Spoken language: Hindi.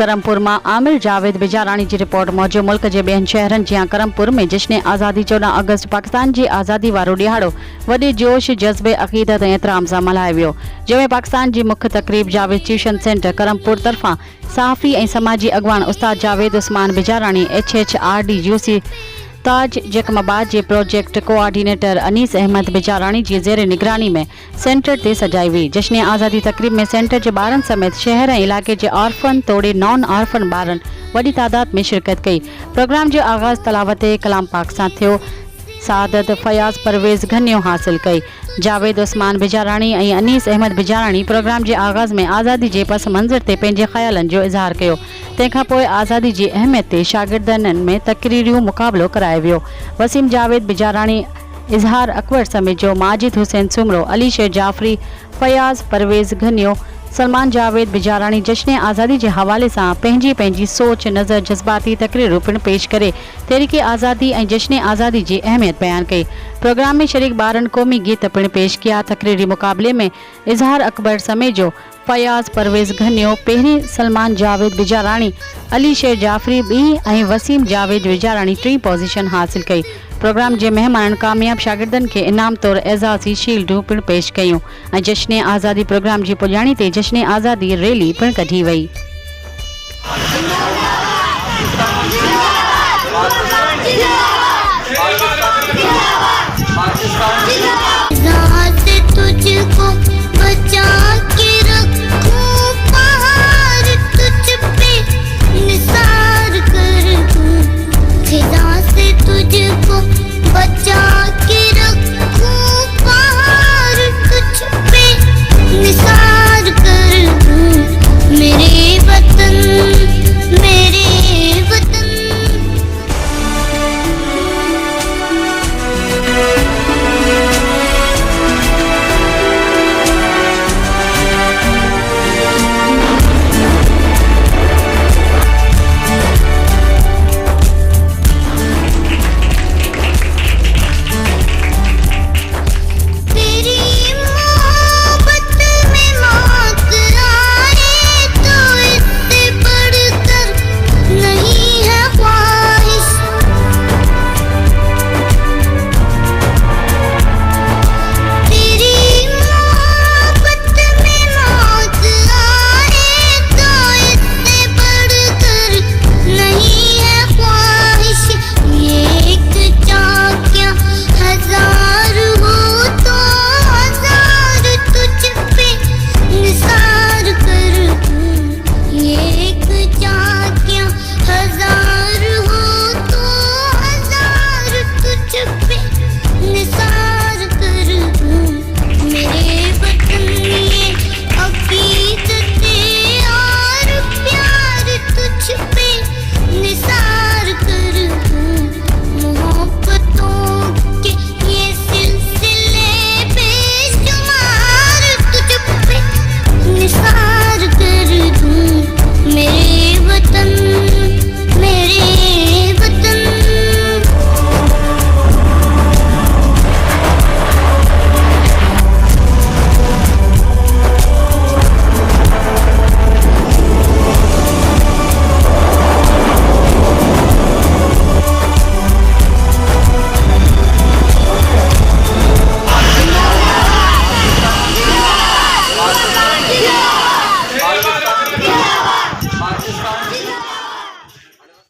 करमपुर में आमिर जावेद बिजारानी की रिपोर्ट मौजूद मुल्क के बेन शहरन जिया करमपुर में जश्न आज़ादी 14 अगस्त पाकिस्तान की आज़ादी वारो दिहाड़ो वडे जोश जज्बे अक़ीदत एहतराम से मल्हायो वियो, जंहिंमें पाकिस्तान की मुख्य तकरीब जावेद ट्यूशन सेंटर करमपुर तरफा सहाफ़ी और समाजी अगवान उस्ताद जावेद उस्मान बिजारानी HHRD ताज जकमाबाद के प्रोजेक्ट कोऑर्डिनेटर अनीस अहमद बिजारानी की ज़ेर निगरानी में सेंटर ते सजाई हुई। जश्न आज़ादी तकरीब में सेंटर के बारन समेत शहर और इलाके के ऑर्फन तोड़े नॉन ऑर्फन बारन वडी तादाद में शिरकत कई। प्रोग्राम जो आगाज़ तलावत कलाम पाक से थियो। सादत फयाज परवेज़ घनियो हासिल कई। जावेद उस्मान बिजारानी और अनीस अहमद बिजारानी प्रोग्राम के आगाज़ में आज़ादी के पस मंज़र ते पंहिंजे ख़यालन जो इज़हार किया। तंहिंखां पोइ आज़ादी की अहमियत ते शागिर्दनि में तकरीरियूं मुक़ाबलो करायो वियो। वसीम जावेद बिजारानी, इज़हार अकबर समेत जो माजिद हुसैन सुमरो, अली शेर जाफरी, फयाज परवेज़ घनियो, सलमान जावेद बिजारानी जश्न आज़ादी के हवाले से पंहिंजी सोच नज़र जज्बाती तकरीरूं पिण पेश करे तहरीक आज़ादी और जश्न आज़ादी की अहमियत बयान कई। प्रोग्राम में शरीक बारन कौमी गीत पिण पेश किया। तकरीरी मुकाबले में इज़हार अकबर समेत जो फयाज परवेज़ घनियो पहिरीं, सलमान जावेद बिजारानी, अली शेर जाफरी बी और वसीम जावेद बिजारानी 3 पोजीशन हासिल कई। प्रोग्राम के मेहमान कामयाब शागिर्दन के इनाम तौर एजाज़ी शील्डूं पिण पेश कयूं। जश्न आज़ादी प्रोग्राम की पुॼाणी ते जश्न आज़ादी रैली पिण कढी वई। बचा